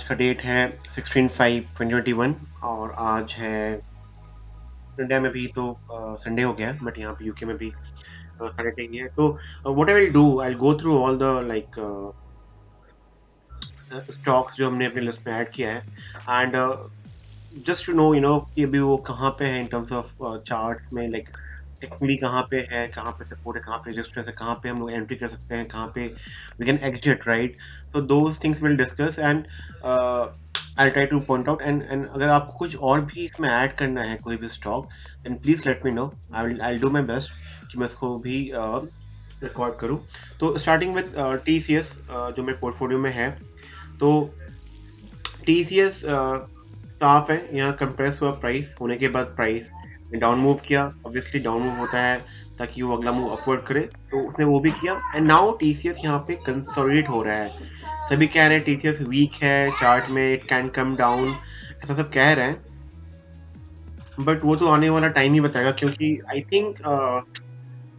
का डेट है 16/5/2021 और आज है इंडिया में भी तो संडे हो गया बट यहाँ पे यूके में भी सैटरडे ही है। तो what I will do, I will go through all the like stocks जो हमने अपनी लिस्ट में ऐड किया है एंड जस्ट टू नो कि अभी वो कहाँ पे है इन टर्म्स ऑफ चार्ट में, लाइक टेक्निकली कहाँ पे है, कहाँ पे सपोर्ट है, कहाँ पे रेजिस्टेंस है, कहाँ पे हम लोग एंट्री कर सकते हैं, कहाँ पे वी कैन एग्जिट, राइट। तो those things will discuss and I try two point out and अगर आपको कुछ और भी इसमें ऐड करना है कोई भी stock, then please let me know. I do my best कि मैं इसको भी रिकॉर्ड करूँ। तो स्टार्टिंग विद TCS जो मेरे पोर्टफोलियो में है। तो TCS साफ है, यहाँ कंप्रेस हुआ प्राइस होने के बाद प्राइस डाउन मूव किया। ऑब्वियसली डाउन मूव होता है ताकि वो अगला मूव अपवर्ड करे, तो उसने वो भी किया एंड नाउ TCS यहाँ पे कंसोलिडेट हो रहा है। सभी कह रहे हैं TCS वीक है चार्ट में, इट कैन कम डाउन, ऐसा सब कह रहे हैं, बट वो तो आने वाला टाइम ही बताएगा क्योंकि आई थिंक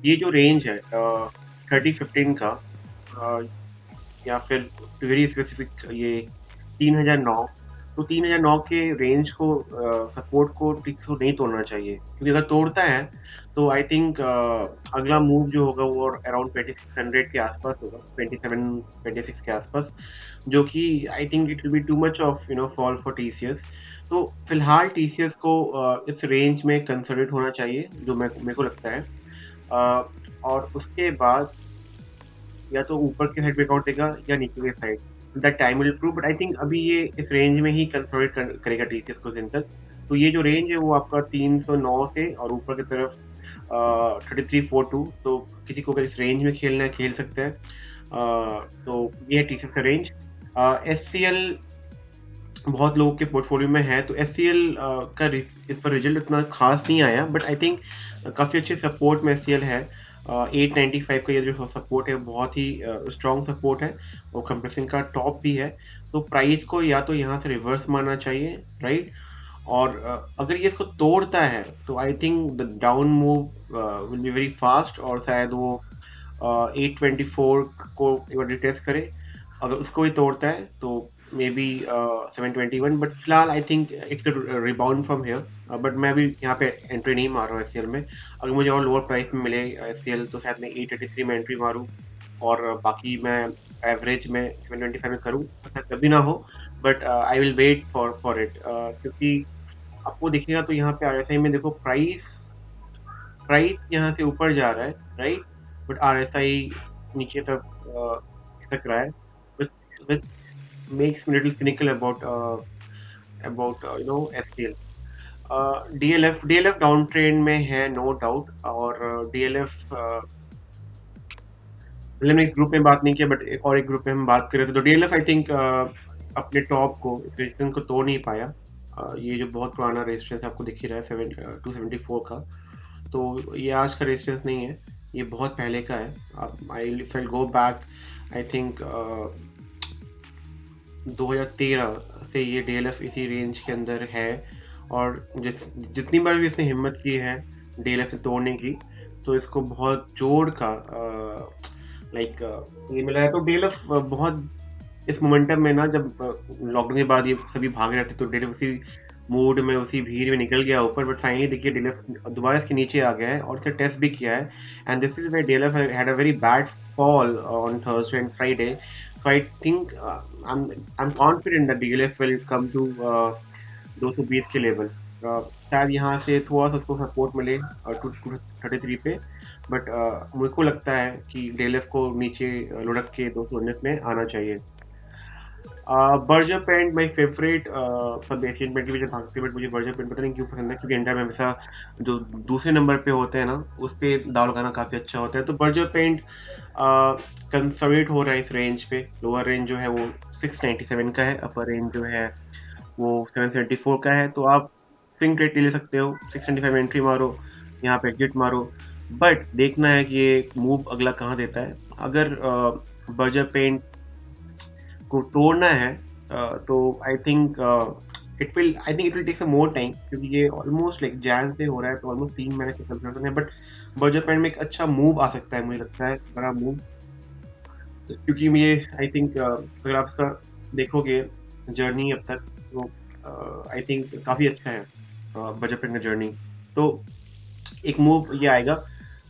ये जो रेंज है 30-15 का या फिर वेरी स्पेसिफिक ये 3009, तो 3009 के रेंज को सपोर्ट को ठीक से नहीं तोड़ना चाहिए, क्योंकि अगर तोड़ता है तो आई थिंक अगला मूव जो होगा वो अराउंड 2600 के आसपास होगा, 27-26 के आसपास, जो कि आई think it will be too much of fall for TCS। तो फिलहाल TCS को इस रेंज में कंसोलिडेट होना चाहिए जो मेरे को लगता है। और उसके बाद या तो ऊपर की साइड ब्रेकआउट देगा या नीचे की side, that time will prove, but I think अभी ये इस रेंज में ही कंसोलिडेट करेगा TCS कुछ दिन तक। तो ये जो रेंज है वो आपका 309 से और ऊपर की तरफ 3342, तो किसी को अगर इस रेंज में खेलना है खेल सकते हैं। तो ये है TCS का रेंज। SCL बहुत लोगों के पोर्टफोलियो में है, तो SCL का इस पर रिजल्ट उतना खास नहीं आया, बट आई थिंक काफ़ी अच्छे सपोर्ट में SCL है। 895 का ये जो सपोर्ट है बहुत ही स्ट्रॉन्ग सपोर्ट है और कंप्रेसिंग का टॉप भी है। तो प्राइस को या तो यहाँ से रिवर्स मारना चाहिए, राइट। और अगर ये इसको तोड़ता है तो I think the down move will be very fast और शायद वो 824 को एक बार रिटेस्ट करे। अगर उसको भी तोड़ता है तो मे बी 721, बट फिलहाल I think it's rebound from here. But मैं अभी यहाँ पे एंट्री नहीं मार रहा हूँ SCL में। अगर मुझे और लोअर प्राइस में मिले SCL तो शायद मैं 883 में एंट्री मारूँ और बाकी मैं एवरेज में 725 में करूँ, कभी ना हो, but I will wait for it, क्योंकि आपको दिखेगा तो यहाँ पे RSI में देखो प्राइस प्राइस यहाँ से ऊपर जा रहा है, राइट, बट RSI नीचे तक खिसक रहा है, which makes me a little cynical about SCL। DLF down trend में है नो डाउट, और DLF हमने इस ग्रुप में बात नहीं किया बट एक और एक ग्रुप में हम बात कर रहे थे। तो DLF आई थिंक अपने टॉप को रेजिस्टेंस को तोड़ नहीं पाया। ये जो बहुत पुराना रेजिस्टेंस आपको दिख ही रहा है 274 का, तो ये आज का रेजिस्टेंस नहीं है, ये बहुत पहले का है। अब I will go back, I think 2013 से ये DLF इसी रेंज के अंदर है, और जितनी बार भी इसने हिम्मत की है DLF से तोड़ने की, तो इसको बहुत जोड़ का लाइक ये मिला है। तो DLF बहुत इस मोमेंटम में ना, जब लॉकडाउन के बाद ये सभी भाग रहे थे तो DLF उसी मूड में उसी भीड़ में निकल गया ऊपर, बट फाइनली देखिए DLF दोबारा इसके नीचे आ गया है और इसे टेस्ट भी किया है, and this is where DLF had a very bad fall on Thursday and Friday. So I think I'm confident that DLF will come to 220 के लेवल। शायद यहाँ से थोड़ा सा उसको सपोर्ट मिले 233 पे, बट मुझे को लगता है कि DLF को नीचे लुढ़क के 219 में आना चाहिए। बर्जर पेंट माई फेवरेट सब एशियन पेंट के पीछे भागते, बट मुझे बर्जर पेंट पता नहीं क्यों पसंद है, क्योंकि इंडिया में हमेशा जो दूसरे नंबर पे होते हैं ना उस पे दाव लगाना काफ़ी अच्छा होता है। तो बर्जर पेंट कंसोलिडेट हो रहा है इस रेंज पे। लोअर रेंज जो है वो 697 का है, अपर रेंज जो है वो 774 का है। तो आप स्विंग ट्रेड ले सकते हो, 695 एंट्री मारो, यहाँ पे एग्जिट मारो, बट देखना है कि ये मूव अगला कहाँ देता है। अगर बर्जर पेंट को तोड़ना है तो I think it will take some more time, क्योंकि ये ऑलमोस्ट लाइक जैन से हो रहा है, तो ऑलमोस्ट 3 महीने के कंसल्टेशन है, बट बर्जर पेंट में एक अच्छा मूव आ सकता है, मुझे लगता है बड़ा मूव, क्योंकि मुझे आई थिंक अगर आप इसका देखोगे जर्नी अब तक, तो आई थिंक काफ़ी अच्छा है बजट फ्रेंडली जर्नी। तो एक मूव ये आएगा।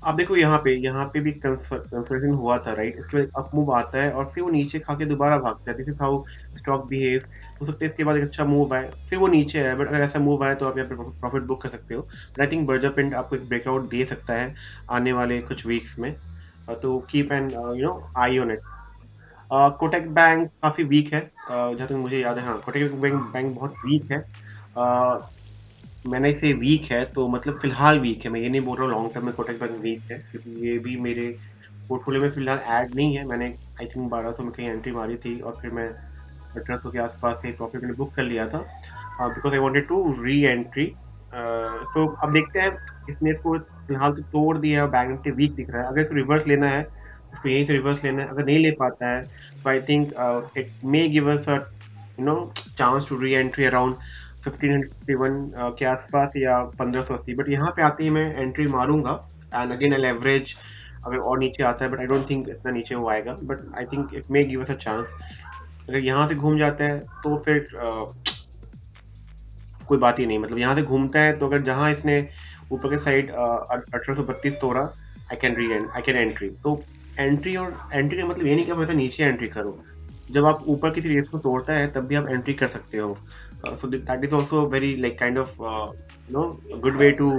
आप देखो यहाँ पे भी कंसल्टेशन हुआ था, राइट? इसके बाद अप मूव आता है और फिर वो नीचे खा के दोबारा भागता है। This is how stock behaves. हो सकता है इसके बाद एक अच्छा मूव आए, फिर वो नीचे आए, बट अगर ऐसा मूव आए तो आप यहाँ पे प्रॉफिट बुक कर सकते हो। But I think Berger print आपको एक ब्रेकआउट दे सकता है आने वाले कुछ वीक्स में। तो keep an I on it. Kotak bank काफ़ी वीक है, जहाँ तक मुझे याद है। हाँ, कोटक बैंक बहुत वीक है। अ, मैंने इसे वीक है तो मतलब फ़िलहाल वीक है, मैं ये नहीं बोल रहा हूँ लॉन्ग टर्म में कोटक बैंक वीक है, क्योंकि ये भी मेरे पोर्टफोलियो में फ़िलहाल ऐड नहीं है। मैंने आई थिंक 1200 में कहीं एंट्री मारी थी और फिर मैं 1800 के आस-पास से प्रॉफ़िट मैंने बुक कर लिया था, because I wanted to reentry. तो अब देखते हैं, इसने इसको फ़िलहाल तो तोड़ दिया है और बैंक निफ्टी वीक दिख रहा है। अगर इसको रिवर्स लेना है, इसको यहीं से रिवर्स लेना है, अगर नहीं ले पाता है, तो I think it may give us a chance to reentry around 1551 के आसपास या 1580। बट यहाँ पे आते ही मैं एंट्री मारूँगा एंड अगेन आई लेवरेज अगर और नीचे आता है, बट आई डोंट थिंक इतना नीचे वो आएगा, but I think it may give us a chance. अगर यहाँ से घूम जाता है तो फिर कोई बात ही नहीं, मतलब यहाँ से घूमता है तो अगर जहाँ इसने ऊपर के साइड 1832 तोड़ा, आई कैन एंट्री। तो एंट्री का मतलब ये नहीं कि आप हमेशा नीचे एंट्री करो। जब आप ऊपर किसी रेस को तोड़ता है तब भी आप एंट्री कर सकते हो। So that is also very like kind of good way to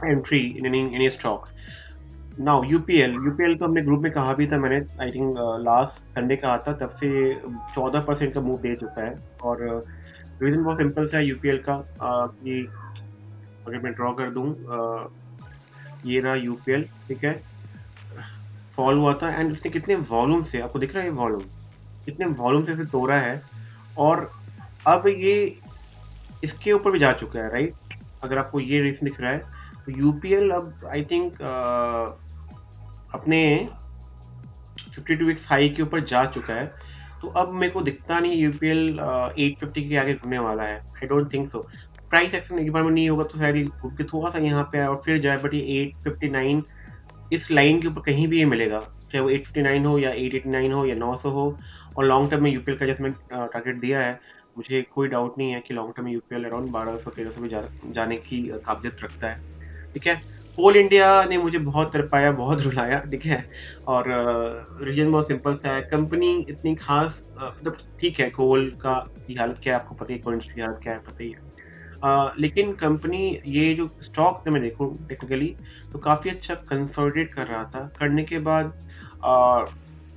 entry in any stocks. Now UPL तो हमने ग्रुप में कहा भी था, मैंने आई थिंक लास्ट संडे कहा था, तब से 14% का मूव दे चुका है। और रीजन बहुत सिंपल सा है यूपीएल का, कि अगर मैं ड्रॉ कर दूं, ये रहा यूपीएल, ठीक है। फॉल हुआ था एंड उसने कितने वॉल्यूम से, आपको दिख रहा है ये वॉल्यूम, कितने वॉल्यूम से इसे तोड़ा है। और अब ये इसके ऊपर भी जा चुका है, राइट? अगर आपको ये रीजन दिख रहा है, तो यूपीएल अब आई थिंक अपने 52 वीक्स हाई के ऊपर जा चुका है। तो अब मेरे को दिखता नहीं यूपीएल 850 के आगे घूमने वाला है, I don't think so. Price action एक बार में नहीं होगा तो शायद ये घूम के थोड़ा सा यहाँ पे आए और फिर जाए, बट ये 859 इस लाइन के ऊपर कहीं भी ये मिलेगा, चाहे वो 859 हो या 889 हो या 900 हो। और लॉन्ग टर्म में यूपीएल का जैसे मैंने टारगेट दिया है, मुझे कोई डाउट नहीं है कि लॉन्ग टर्म में यूपीएल अराउंड 1200-1300 में जाने की काबिलियत रखता है, ठीक है। कोल इंडिया ने मुझे बहुत तड़पाया, बहुत रुलाया, ठीक है। और रीज़न बहुत सिंपल सा है, कंपनी इतनी खास मतलब ठीक है, कोल का की हालत क्या है आपको पता ही है, कोल इंडस्ट्री की हालत क्या है पता ही है। लेकिन कंपनी, ये जो स्टॉक में मैं देखूँ टेक्निकली, तो काफ़ी अच्छा कंसोलिडेट कर रहा था। करने के बाद अ,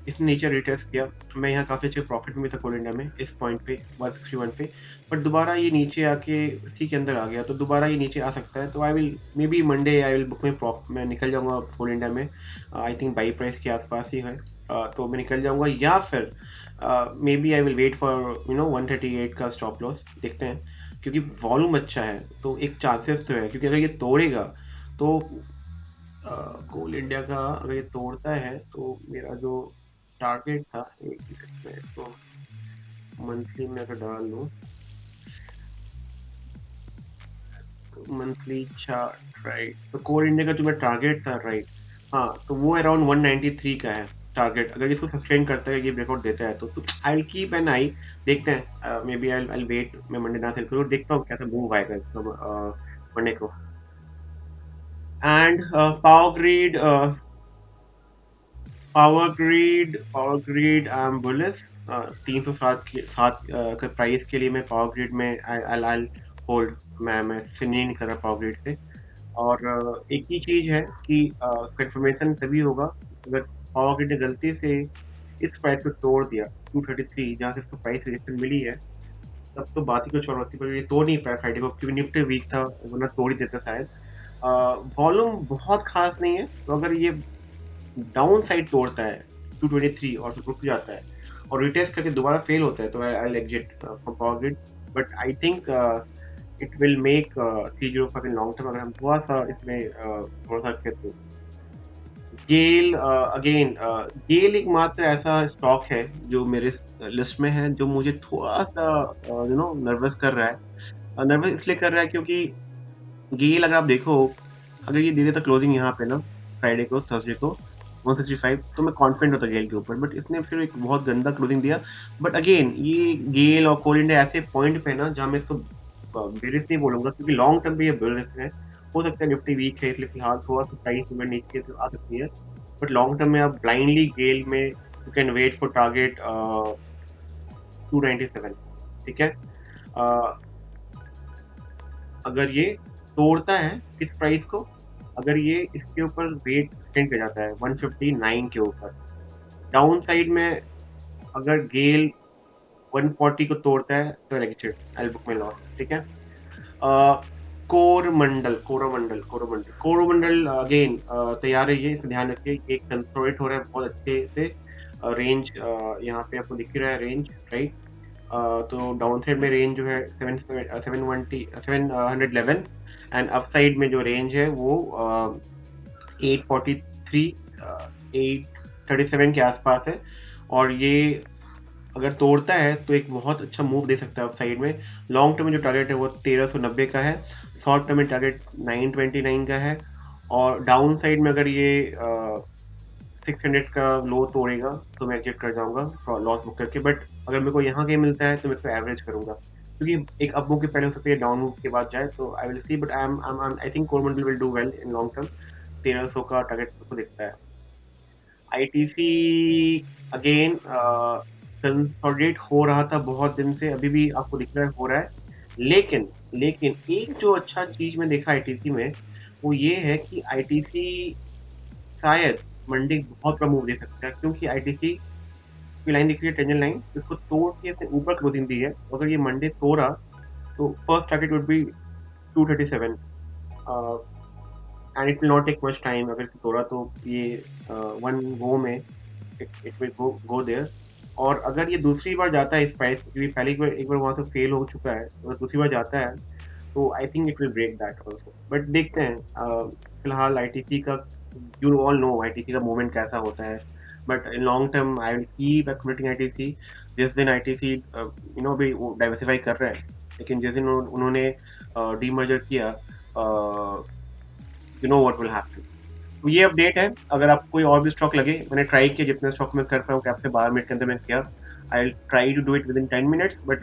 इसने नीचे रिटेस्ट किया। मैं यहाँ काफ़ी अच्छे प्रॉफिट में भी था कोल इंडिया में, इस पॉइंट पे 161 पे। बट दोबारा ये नीचे आके इसी के अंदर आ गया, तो दोबारा ये नीचे आ सकता है। तो I will may be Monday I will book में मैं निकल जाऊँगा कोल इंडिया में। आई थिंक बाई प्राइस के आसपास ही है। तो मैं निकल जाऊँगा, या फिर maybe I will wait for 138 का स्टॉप लॉस, देखते हैं। क्योंकि वॉल्यूम अच्छा है तो एक चांसेस तो है, क्योंकि अगर ये तोड़ेगा तो कोल इंडिया का अगर ये तोड़ता है तो मेरा जो टारगेट था, एक मिनट में इसको मंथली में अगर डाल दूं, मंथली चार्ट, राइट? तो कोल इंडिया का जो मेरा टारगेट था, राइट, हाँ, तो वो अराउंड 193 का है टारगेट। अगर इसको सस्टेन करता है, ये ब्रेकआउट देता है, तो आई विल कीप एन आई। देखते हैं, मे बी आई वेट, मैं मंडे ना सेल करूँ, देखता हूँ कैसा मूव आएगा इसका मंडे को। And power grid I am bullish. 307 के प्राइस के लिए मैं पावर ग्रिड में आई होल्ड। मैं से नहीं कर रहा पावर ग्रिड से। और एक ही चीज है कि कंफर्मेशन तभी होगा अगर पावर ग्रिड ने गलती से इस प्राइस को तोड़ दिया, 233 जहाँ से इसको प्राइस रिजेक्शन मिली है, तब तो बात ही कुछ और होती। पर ये तोड़ नहीं पाया फ्राइडे को, क्योंकि निफ्टी वीक था, वरना तोड़ ही देता शायद। वॉल्यूम बहुत खास नहीं है, तो अगर ये डाउन साइड तोड़ता है 223 और फिर रुक जाता है और रिटेस्ट करके दोबारा फेल होता है, तो I exit from Power Grid. But I think it will make 305 in long term, अगर हम थोड़ा सा इसमें थोड़ा सा रखें तो। गेल अगेन, गेल एकमात्र ऐसा स्टॉक है जो मेरे लिस्ट में है, जो मुझे थोड़ा सा नर्वस कर रहा है। नर्वस इसलिए कर रहा है क्योंकि गेल, अगर आप देखो, अगर ये दे देता क्लोजिंग यहाँ पे ना फ्राइडे को, थर्सडे को, 165, तो मैं कॉन्फिडेंट होता गेल के ऊपर, बट इसने फिर एक बहुत गंदा क्लोजिंग दिया। बट अगेन ये गेल और कोल इंडिया ऐसे पॉइंट पे ना जहाँ मैं इसको बेरिश नहीं बोलूंगा, क्योंकि लॉन्ग टर्म पे ये बेरिश है। हो सकता है निफ्टी वीक है, इसलिए फिलहाल थोड़ा सा प्राइस में नीचे तो आ सकती है, बट लॉन्ग टर्म में आप ब्लाइंडली गेल में you can wait for target 297, ठीक है। uh, अगर ये तोड़ता है इस प्राइस को, अगर ये इसके ऊपर वेट एक्सटेंड कर जाता है 159 के ऊपर, डाउन साइड में अगर गेल 140 को तोड़ता है तो एग्जिट, आई बुक में लॉस, ठीक है। कोरोमंडल अगेन तैयार रहिए, इसे ध्यान रखिए, एक कंसोलिडेट हो रहा है बहुत अच्छे से। रेंज यहाँ पे आपको दिख रहा है रेंज, राइट। तो डाउन साइड में रेंज जो है 711, एंड अप साइड में जो रेंज है वो 843 837 के आसपास है। और ये अगर तोड़ता है तो एक बहुत अच्छा मूव दे सकता है अप साइड में। लॉन्ग टर्म में जो टारगेट है वो 1390 का है, शॉर्ट टर्म में टारगेट 929 का है। और डाउन साइड में अगर ये 600 का लो तोड़ेगा तो मैं एग्जिट कर जाऊंगा लॉस बुक करके। बट अगर मेरे को यहाँ कहीं मिलता है तो मैं इसको एवरेज करूंगा, क्योंकि एक अप मूव के पहले हो सकता है डाउन मूव के बाद जाए, तो I will see. But I think Coromandel will do well in long term, 1300 का टारगेट को दिखता है। आईटीसी अगेन कंसोलिडेट हो रहा था बहुत दिन से, अभी भी आपको दिख रहा है हो रहा है, लेकिन लेकिन एक जो अच्छा चीज मैं देखा आईटीसी में वो ये है कि आईटीसी शायद मंडे बहुत बड़ा मूव दे सकता है, क्योंकि आईटीसी की लाइन दिख रही है टेंजन लाइन, इसको तोड़ के अपने ऊपर क्लोजिंग दी है। अगर ये मंडे तोड़ा तो first target would be 237, and it will not take much time. अगर इसको तोड़ा तो ये वन गो में इट विल गो देयर। और अगर ये दूसरी बार जाता है इस प्राइस, क्योंकि पहले एक बार वहां से फेल हो चुका है, अगर दूसरी बार जाता है तो I think it will break that also. But देखते हैं, फिलहाल आईटीसी का, यू ऑल नो आईटीसी का मूवमेंट कैसा होता है। But in long term I will keep accumulating ITC. जिस दिन आईटीसी अभी डाइवर्सिफाई कर रहा है, लेकिन जिस दिन उन्होंने डीमर्जर किया, you know what will happen. तो ये अपडेट है। अगर आपको कोई और भी स्टॉक लगे, मैंने ट्राई किया जितने स्टॉक में कर पाया हूँ कैप से 12 मिनट के अंदर मैं किया। I will try to do it within 10 minutes, but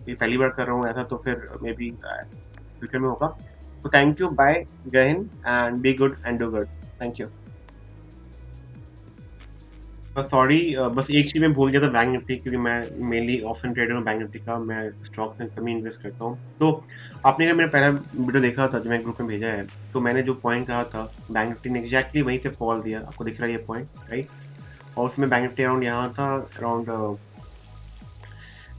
ये पहली बार कर रहा हूँ ऐसा, तो फिर मे बी फ्यूचर में होगा। तो थैंक यू, बाय, जय Hind, and be good and do good. Thank you. Sorry, बस एक चीज मैं भूल गया था, बैंक निफ्टी, क्योंकि मैं मेनली ऑप्शन ट्रेडर हूँ बैंक निफ्टी का, मैं स्टॉक में कम ही इन्वेस्ट करता हूँ। तो आपने अगर मेरा पहला वीडियो देखा था जो मैं ग्रुप में भेजा है, तो मैंने जो पॉइंट कहा था बैंक निफ्टी ने एग्जैक्टली वहीं से फॉल दिया, आपको दिख रहा है ये पॉइंट, राइट। और उसमें बैंक निफ्टी अराउंड यहाँ था, अराउंड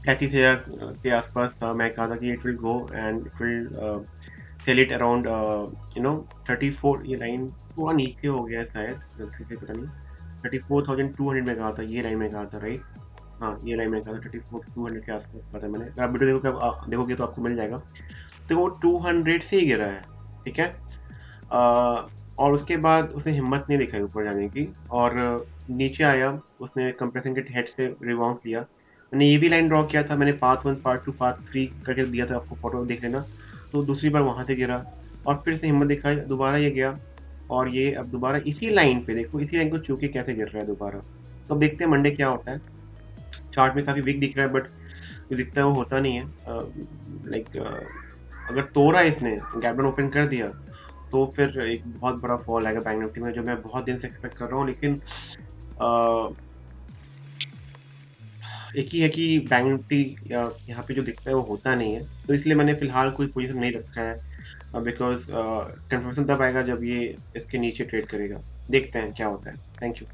33,000 के आसपास था। मैं कहा था कि it will go and it will sell it around 34। ये लाइन थोड़ा नीचे हो गया है शायद गलती से, पता नहीं, 34,200 में कहा था, ये लाइन में कहा था, राइट। हाँ, ये लाइन में कहा था 34,200 के आसपास कहा था मैंने। अगर आप वीडियो देखोगे तो आपको मिल जाएगा। तो वो 200 से ही गिरा है, ठीक है। और उसके बाद उसने हिम्मत नहीं दिखाई ऊपर जाने की, और नीचे आया, उसने कंप्रेसिंग के हेड से रिबाउंस लिया। मैंने ये भी लाइन ड्रॉ किया था, मैंने पार्ट 1 पार्ट 2 पार्ट 3 करके दिया था, आपको फोटो देख लेना। तो दूसरी बार वहाँ से गिरा और फिर से हिम्मत दिखाई, दोबारा ये गया, और ये अब दोबारा इसी लाइन पे, देखो इसी लाइन को छू के कैसे गिर रहा है दोबारा। तो अब देखते हैं मंडे क्या होता है। चार्ट में काफ़ी वीक दिख रहा है, बट जो दिखता है वो होता नहीं है। लाइक अगर तोड़ा इसने, गैप डाउन ओपन कर दिया, तो फिर एक बहुत बड़ा फॉल आएगा बैंक निफ्टी में, जो मैं बहुत दिन से एक्सपेक्ट कर रहा हूँ। लेकिन एक ही है कि बैंक निफ्टी यहाँ पे जो दिखता है वो होता नहीं है, तो इसलिए मैंने फिलहाल कोई पोजीशन नहीं रखा है, बिकॉज कंफर्मेशन तब आएगा जब ये इसके नीचे ट्रेड करेगा। देखते हैं क्या होता है। Thank you.